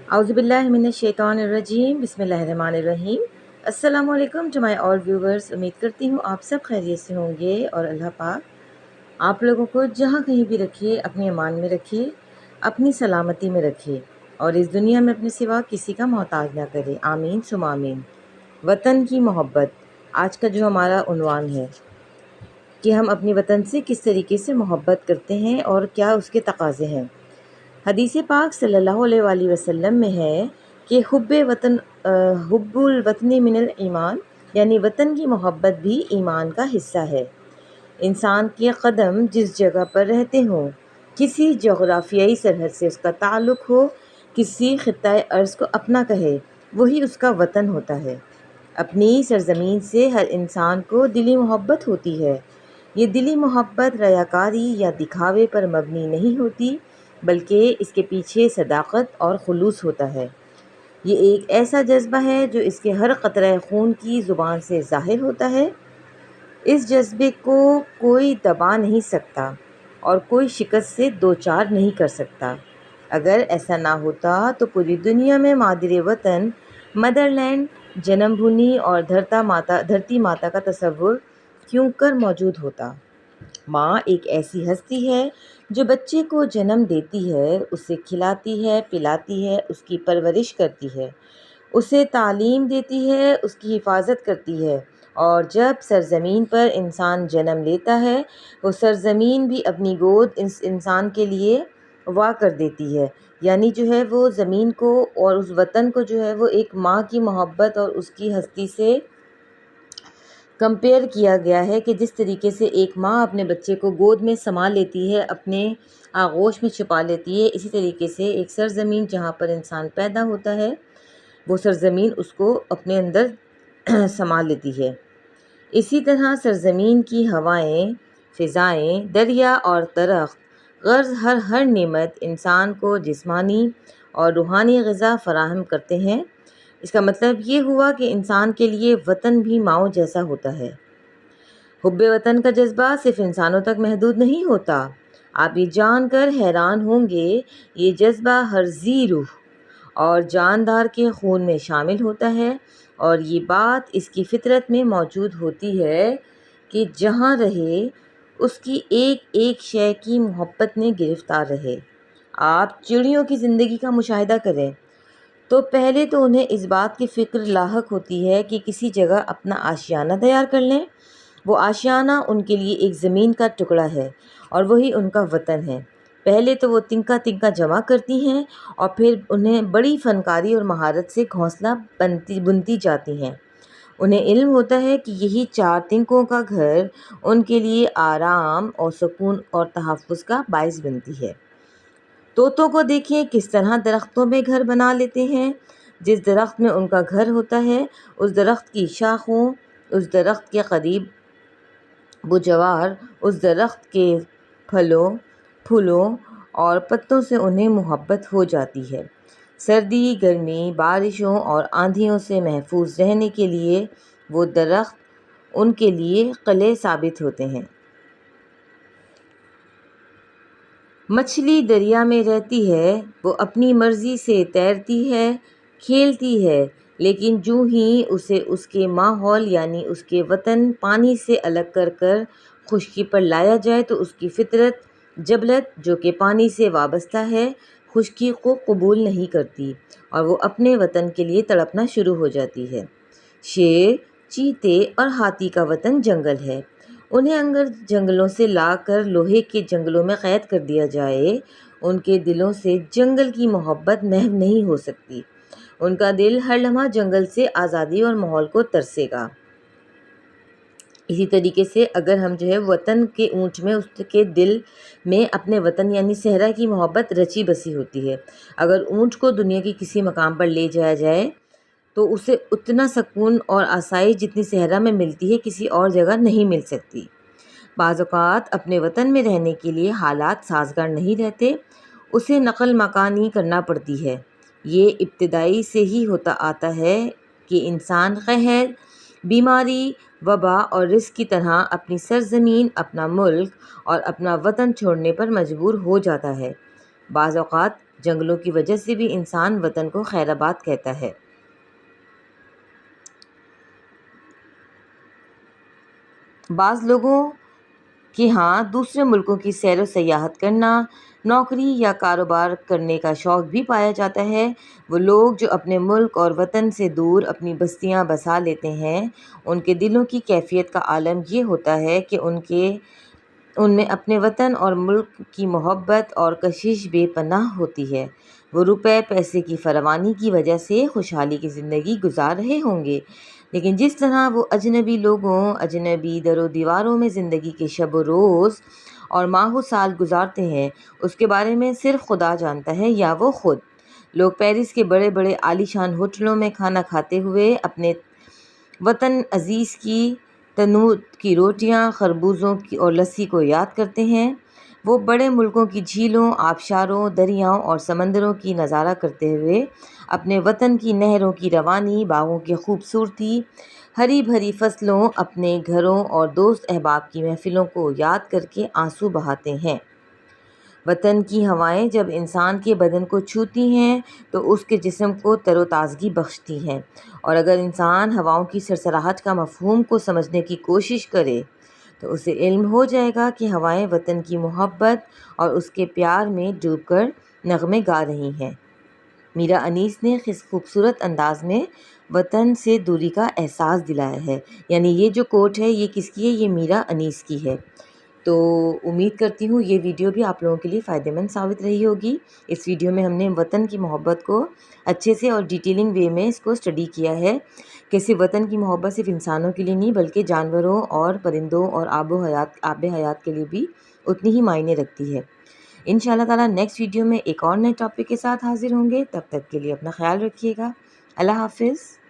اعوذ باللہ من الشیطان الرجیم، بسم اللہ الرحمن الرحیم۔ السلام علیکم ٹو مائی آل ویورز، امید کرتی ہوں آپ سب خیریت سے ہوں گے اور اللہ پاک آپ لوگوں کو جہاں کہیں بھی رکھے اپنے امان میں رکھے، اپنی سلامتی میں رکھے اور اس دنیا میں اپنے سوا کسی کا محتاج نہ کرے، آمین ثم آمین۔ وطن کی محبت آج کا جو ہمارا عنوان ہے کہ ہم اپنے وطن سے کس طریقے سے محبت کرتے ہیں اور کیا اس کے تقاضے ہیں۔ حدیث پاک صلی اللہ علیہ وآلہ وسلم میں ہے کہ حب الوطن من الایمان، یعنی وطن کی محبت بھی ایمان کا حصہ ہے۔ انسان کے قدم جس جگہ پر رہتے ہوں، کسی جغرافیائی سرحد سے اس کا تعلق ہو، کسی خطۂ ارض کو اپنا کہے، وہی اس کا وطن ہوتا ہے۔ اپنی سرزمین سے ہر انسان کو دلی محبت ہوتی ہے۔ یہ دلی محبت ریاکاری یا دکھاوے پر مبنی نہیں ہوتی، بلکہ اس کے پیچھے صداقت اور خلوص ہوتا ہے۔ یہ ایک ایسا جذبہ ہے جو اس کے ہر قطرہ خون کی زبان سے ظاہر ہوتا ہے۔ اس جذبے کو کوئی دبا نہیں سکتا اور کوئی شکست سے دوچار نہیں کر سکتا۔ اگر ایسا نہ ہوتا تو پوری دنیا میں مادر وطن، مدر لینڈ، جنم بھومی اور دھرتی ماتا کا تصور کیوں کر موجود ہوتا۔ ماں ایک ایسی ہستی ہے جو بچے کو جنم دیتی ہے، اسے کھلاتی ہے، پلاتی ہے، اس کی پرورش کرتی ہے، اسے تعلیم دیتی ہے، اس کی حفاظت کرتی ہے، اور جب سرزمین پر انسان جنم لیتا ہے وہ سرزمین بھی اپنی گود اس انسان کے لیے وا کر دیتی ہے۔ یعنی جو ہے وہ زمین کو اور اس وطن کو جو ہے وہ ایک ماں کی محبت اور اس کی ہستی سے کمپیئر کیا گیا ہے کہ جس طریقے سے ایک ماں اپنے بچے کو گود میں سما لیتی ہے، اپنے آغوش میں چھپا لیتی ہے، اسی طریقے سے ایک سرزمین جہاں پر انسان پیدا ہوتا ہے وہ سرزمین اس کو اپنے اندر سما لیتی ہے۔ اسی طرح سرزمین کی ہوائیں، فضائیں، دریا اور درخت، غرض ہر نعمت انسان کو جسمانی اور روحانی غذا فراہم کرتے ہیں۔ اس کا مطلب یہ ہوا کہ انسان کے لیے وطن بھی ماؤں جیسا ہوتا ہے۔ حب وطن کا جذبہ صرف انسانوں تک محدود نہیں ہوتا۔ آپ یہ جان کر حیران ہوں گے یہ جذبہ ہر ذی روح اور جاندار کے خون میں شامل ہوتا ہے، اور یہ بات اس کی فطرت میں موجود ہوتی ہے کہ جہاں رہے اس کی ایک ایک شے کی محبت میں گرفتار رہے۔ آپ چڑیوں کی زندگی کا مشاہدہ کریں تو پہلے تو انہیں اس بات کی فکر لاحق ہوتی ہے کہ کسی جگہ اپنا آشیانہ تیار کر لیں۔ وہ آشیانہ ان کے لیے ایک زمین کا ٹکڑا ہے اور وہی ان کا وطن ہے۔ پہلے تو وہ تنکا تنکا جمع کرتی ہیں اور پھر انہیں بڑی فنکاری اور مہارت سے گھونسلہ بنتی جاتی ہیں۔ انہیں علم ہوتا ہے کہ یہی 4 تنکوں کا گھر ان کے لیے آرام اور سکون اور تحفظ کا باعث بنتی ہے۔ طوطوں کو دیکھیں کس طرح درختوں میں گھر بنا لیتے ہیں۔ جس درخت میں ان کا گھر ہوتا ہے اس درخت کی شاخوں، اس درخت کے قریب بجوار، اس درخت کے پھلوں، پھولوں اور پتوں سے انہیں محبت ہو جاتی ہے۔ سردی، گرمی، بارشوں اور آندھیوں سے محفوظ رہنے کے لیے وہ درخت ان کے لیے قلعے ثابت ہوتے ہیں۔ مچھلی دریا میں رہتی ہے، وہ اپنی مرضی سے تیرتی ہے، کھیلتی ہے، لیکن جو ہی اسے اس کے ماحول یعنی اس کے وطن پانی سے الگ کر کر خشکی پر لایا جائے تو اس کی فطرت جبلت جو کہ پانی سے وابستہ ہے خشکی کو قبول نہیں کرتی اور وہ اپنے وطن کے لیے تڑپنا شروع ہو جاتی ہے۔ شیر، چیتے اور ہاتھی کا وطن جنگل ہے۔ انہیں اگر جنگلوں سے لا کر لوہے کے جنگلوں میں قید کر دیا جائے ان کے دلوں سے جنگل کی محبت محو نہیں ہو سکتی۔ ان کا دل ہر لمحہ جنگل سے آزادی اور ماحول کو ترسے گا۔ اسی طریقے سے اگر ہم جو ہے وطن کے اونٹ میں اس کے دل میں اپنے وطن یعنی صحرا کی محبت رچی بسی ہوتی ہے، اگر اونٹ کو دنیا کی کسی مقام پر لے جایا جائے تو اسے اتنا سکون اور آسائش جتنی صحرا میں ملتی ہے کسی اور جگہ نہیں مل سکتی۔ بعض اوقات اپنے وطن میں رہنے کے لیے حالات سازگار نہیں رہتے، اسے نقل مکانی کرنا پڑتی ہے۔ یہ ابتدائی سے ہی ہوتا آتا ہے کہ انسان قحط، بیماری، وبا اور رزق کی طرح اپنی سرزمین، اپنا ملک اور اپنا وطن چھوڑنے پر مجبور ہو جاتا ہے۔ بعض اوقات جنگلوں کی وجہ سے بھی انسان وطن کو خیر آباد کہتا ہے۔ بعض لوگوں کہ ہاں دوسرے ملکوں کی سیر و سیاحت کرنا، نوکری یا کاروبار کرنے کا شوق بھی پایا جاتا ہے۔ وہ لوگ جو اپنے ملک اور وطن سے دور اپنی بستیاں بسا لیتے ہیں، ان کے دلوں کی کیفیت کا عالم یہ ہوتا ہے کہ ان میں اپنے وطن اور ملک کی محبت اور کشش بے پناہ ہوتی ہے۔ وہ روپے پیسے کی فراوانی کی وجہ سے خوشحالی کی زندگی گزار رہے ہوں گے، لیکن جس طرح وہ اجنبی لوگوں، اجنبی در و دیواروں میں زندگی کے شب و روز اور ماہ و سال گزارتے ہیں، اس کے بارے میں صرف خدا جانتا ہے یا وہ خود۔ لوگ پیرس کے بڑے بڑے عالیشان ہوٹلوں میں کھانا کھاتے ہوئے اپنے وطن عزیز کی تنور کی روٹیاں، خربوزوں کی اور لسی کو یاد کرتے ہیں۔ وہ بڑے ملکوں کی جھیلوں، آبشاروں، دریاؤں اور سمندروں کی نظارہ کرتے ہوئے اپنے وطن کی نہروں کی روانی، باغوں کی خوبصورتی، ہری بھری فصلوں، اپنے گھروں اور دوست احباب کی محفلوں کو یاد کر کے آنسو بہاتے ہیں۔ وطن کی ہوائیں جب انسان کے بدن کو چھوتی ہیں تو اس کے جسم کو تر و تازگی بخشتی ہیں، اور اگر انسان ہواؤں کی سرسراہٹ کا مفہوم کو سمجھنے کی کوشش کرے تو اسے علم ہو جائے گا کہ ہوائیں وطن کی محبت اور اس کے پیار میں ڈوب کر نغمے گا رہی ہیں۔ میرا انیس نے خوبصورت انداز میں وطن سے دوری کا احساس دلایا ہے۔ یعنی یہ جو کوٹ ہے یہ کس کی ہے؟ یہ میرا انیس کی ہے۔ تو امید کرتی ہوں یہ ویڈیو بھی آپ لوگوں کے لیے فائدہ مند ثابت رہی ہوگی۔ اس ویڈیو میں ہم نے وطن کی محبت کو اچھے سے اور ڈیٹیلنگ وے میں اس کو اسٹڈی کیا ہے کہ صرف وطن کی محبت صرف انسانوں کے لیے نہیں بلکہ جانوروں اور پرندوں اور آب حیات کے لیے بھی اتنی ہی معنی رکھتی ہے۔ انشاءاللہ تعالیٰ نیکسٹ ویڈیو میں ایک اور نئے ٹاپک کے ساتھ حاضر ہوں گے۔ تب تک کے لیے اپنا خیال رکھیے گا۔ اللہ حافظ۔